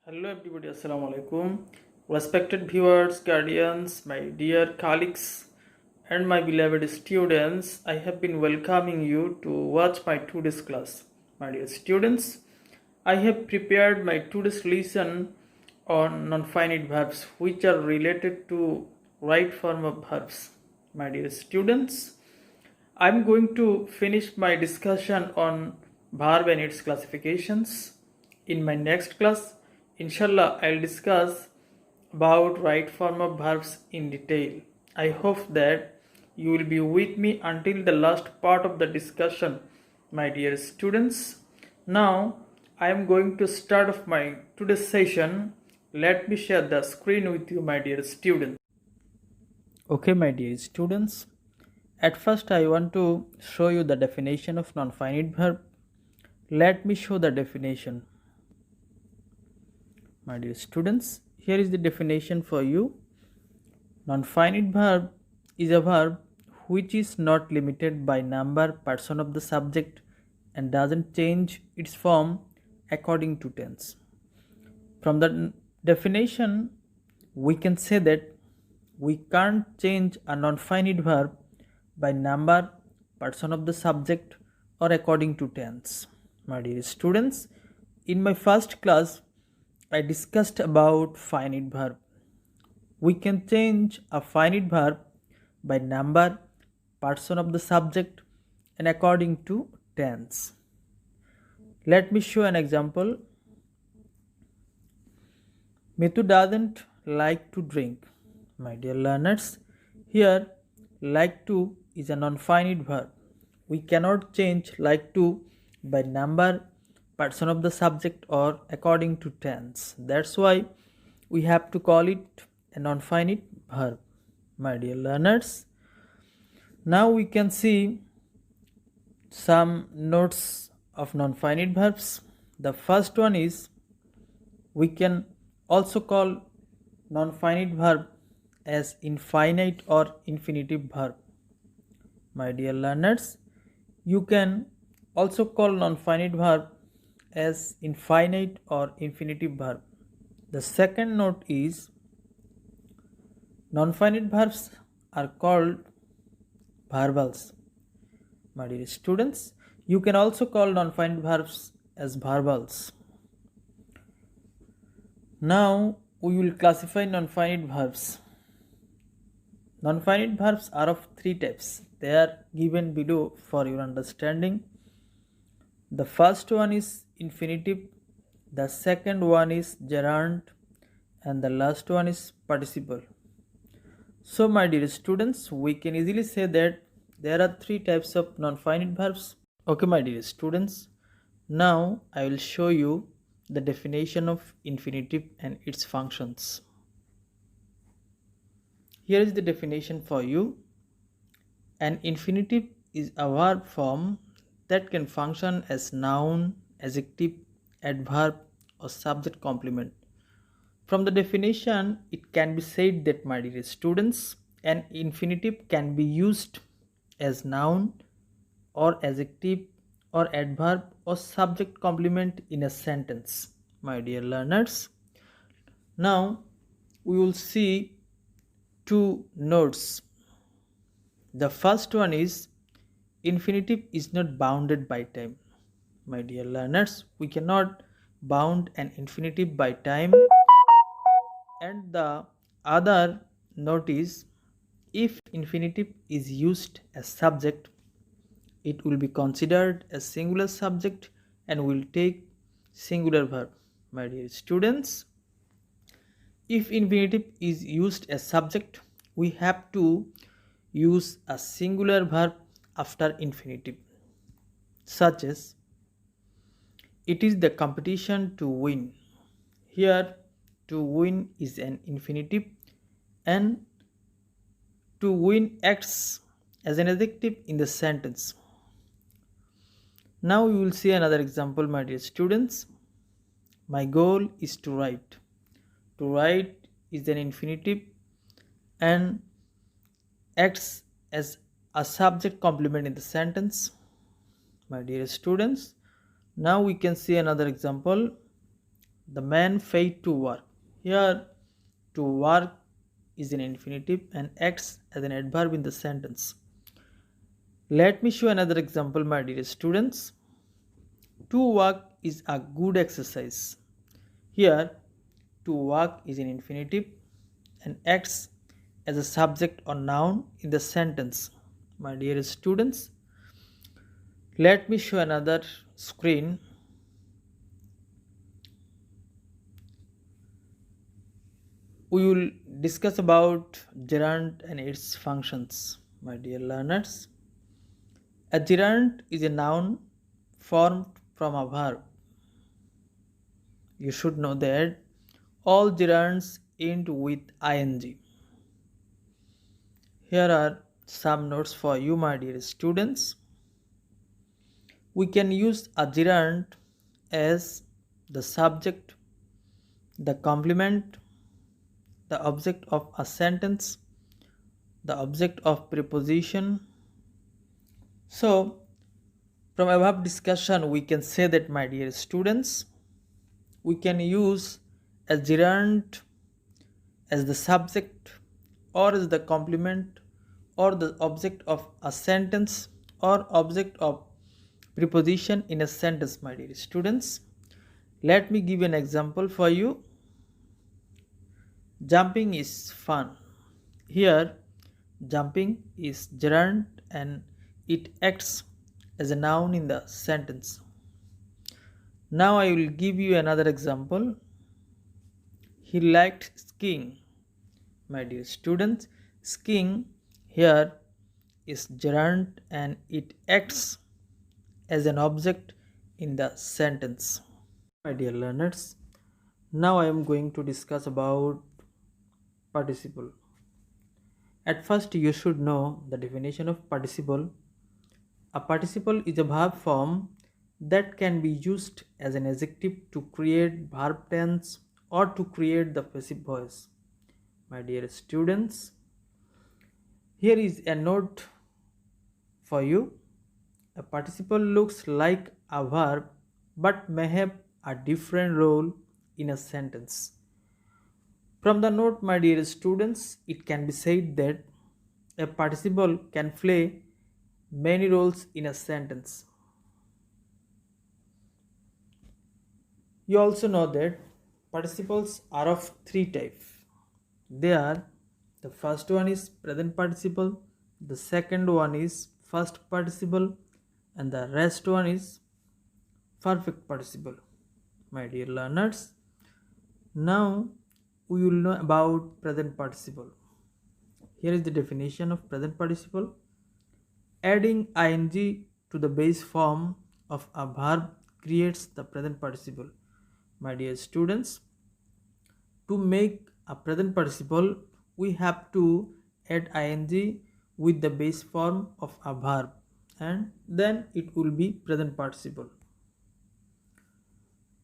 Hello everybody, Assalamu alaikum. Respected viewers, guardians, my dear colleagues, and my beloved students, I have been welcoming you to watch my today's class. My dear students, I have prepared my today's lesson on non-finite verbs which are related to right form of verbs. My dear students, I'm going to finish my discussion on verb and its classifications. In my next class, inshallah, I'll discuss about right form of verbs in detail. I hope that you will be with me until the last part of the discussion, my dear students. Now, I am going to start off my today's session. Let me share the screen with you, my dear students. Okay, my dear students. At first, I want to show you the definition of non-finite verb. Let me show the definition. My dear students, here is the definition for you. Non-finite verb is a verb which is not limited by number, person of the subject and doesn't change its form according to tense. From the definition, we can say that we can't change a non-finite verb by number, person of the subject or according to tense. My dear students, in my first class, I discussed about finite verb. We can change a finite verb by number, person of the subject and according to tense. Let me show an example. Mitu doesn't like to drink. My dear learners, here like to is a non-finite verb. We cannot change like to by number, person of the subject or according to tense. That's why we have to call it a non-finite verb, my dear learners. Now we can see some notes of non-finite verbs. The first one is we can also call non-finite verb as infinite or infinitive verb. My dear learners, you can also call non-finite verb as infinite or infinitive verb. The second note is non-finite verbs are called verbals. My dear students, you can also call non-finite verbs as verbals. Now we will classify non-finite verbs. Non-finite verbs are of three types. They are given below for your understanding. The first one is infinitive, the second one is gerund, and the last one is participle. So my dear students, we can easily say that there are three types of non-finite verbs. Okay, my dear students, now I will show you the definition of infinitive and its functions. Here is the definition for you. An infinitive is a verb form that can function as noun, adjective, adverb or subject complement. From the definition, it can be said that, my dear students, an infinitive can be used as noun or adjective or adverb or subject complement in a sentence, my dear learners. Now we will see two notes. The first one is infinitive is not bounded by time. My dear learners, we cannot bound an infinitive by time. And the other note is if infinitive is used as subject, it will be considered as singular subject and will take singular verb. My dear students, if infinitive is used as subject, we have to use a singular verb after infinitive, such as it is the competition to win. Here to win is an infinitive and to win acts as an adjective in the sentence. Now we will see another example, my dear students. My goal is to write. To write is an infinitive and acts as a subject complement in the sentence. My dear students, now we can see another example. The man failed to work. Here, to work is an infinitive and acts as an adverb in the sentence. Let me show another example, my dear students. To work is a good exercise. Here, to work is an infinitive and acts as a subject or noun in the sentence. My dear students, let me show another screen. We will discuss about gerund and its functions, my dear learners. A gerund is a noun formed from a verb. You should know that all gerunds end with ing. Here are some notes for you, my dear students. We can use a gerund as the subject, the complement, the object of a sentence, the object of preposition. So, from above discussion, we can say that, my dear students, we can use a gerund as the subject or as the complement or the object of a sentence or object of preposition in a sentence, my dear students. Let me give an example for you. Jumping is fun. Here, jumping is gerund and it acts as a noun in the sentence. Now I will give you another example. He liked skiing. My dear students, skiing here is gerund and it acts as an object in the sentence. My dear learners, now I am going to discuss about participle. At first, you should know the definition of participle. A participle is a verb form that can be used as an adjective to create verb tense or to create the passive voice. My dear students, here is a note for you. A participle looks like a verb but may have a different role in a sentence. From the note, my dear students, it can be said that a participle can play many roles in a sentence. You also know that participles are of three types. They are, the first one is present participle, the second one is first participle, and the rest one is perfect participle. My dear learners, now we will know about present participle. Here is the definition of present participle. Adding ing to the base form of a verb creates the present participle. My dear students, to make a present participle, we have to add ing with the base form of a verb and then it will be present participle.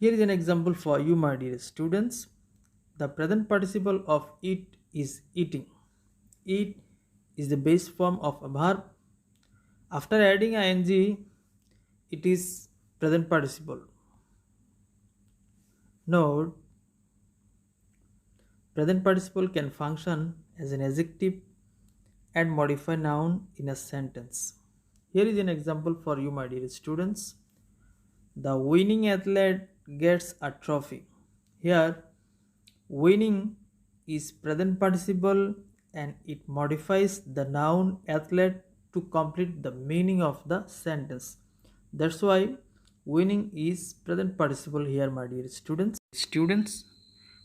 Here is an example for you, my dear students. The present participle of eat is eating. Eat is the base form of a verb. After adding ing, it is present participle. Note, present participle can function as an adjective and modify noun in a sentence. Here is an example for you, my dear students. The winning athlete gets a trophy. Here, winning is present participle and it modifies the noun athlete to complete the meaning of the sentence. That's why winning is present participle here, my dear students. Students,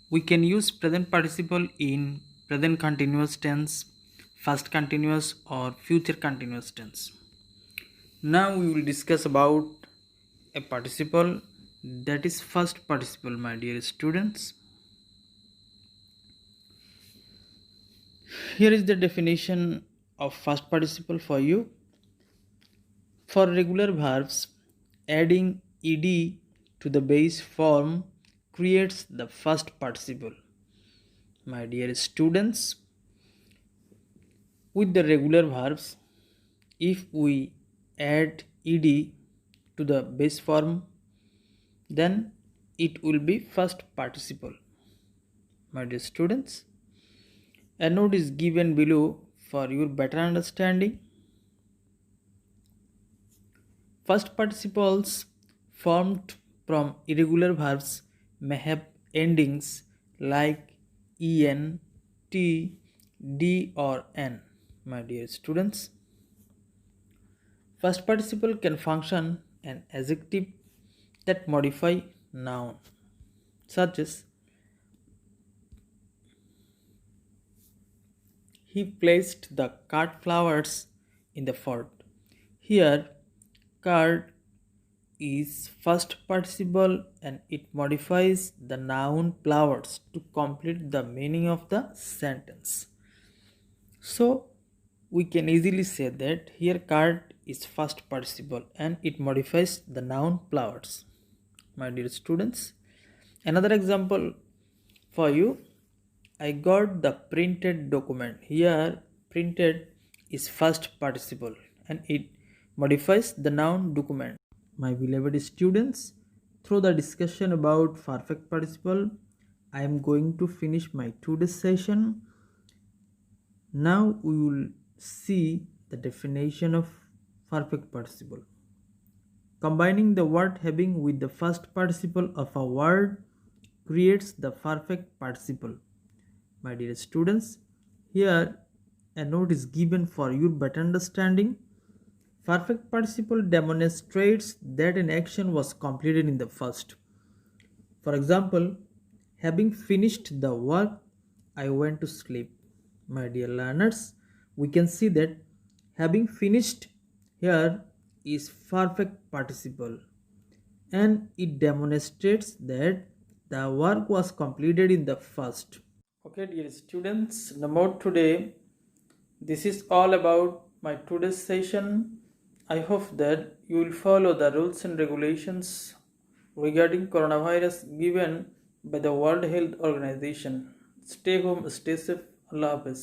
we can use present participle in present continuous tense, past continuous or future continuous tense. Now we will discuss about a participle, that is first participle, my dear students. Here is the definition of first participle for you. For regular verbs, adding ed to the base form creates the first participle. My dear students, with the regular verbs, if we add ed to the base form, then it will be first participle. My dear students, a note is given below for your better understanding. First participles formed from irregular verbs may have endings like en, t, d or n. My dear students, first participle can function an adjective that modify noun, such as he placed the cart flowers in the fort. Here, cart is first participle and it modifies the noun flowers to complete the meaning of the sentence. So, we can easily say that here cart is first participle and it modifies the noun flowers. My dear students, another example for you. I got the printed document. Here, printed is first participle and it modifies the noun document. My beloved students, through the discussion about perfect participle, I am going to finish my today's session. Now we will see the definition of perfect participle. Combining the word having with the first participle of a word creates the perfect participle. My dear students, here a note is given for your better understanding. Perfect participle demonstrates that an action was completed in the first. For example, having finished the work, I went to sleep. My dear learners, we can see that having finished here is perfect participle and it demonstrates that the work was completed in the first. Okay, dear students, now today this is all about my today's session. I hope that you will follow the rules and regulations regarding coronavirus given by the World Health Organization. Stay home, stay safe. Allah Hafiz.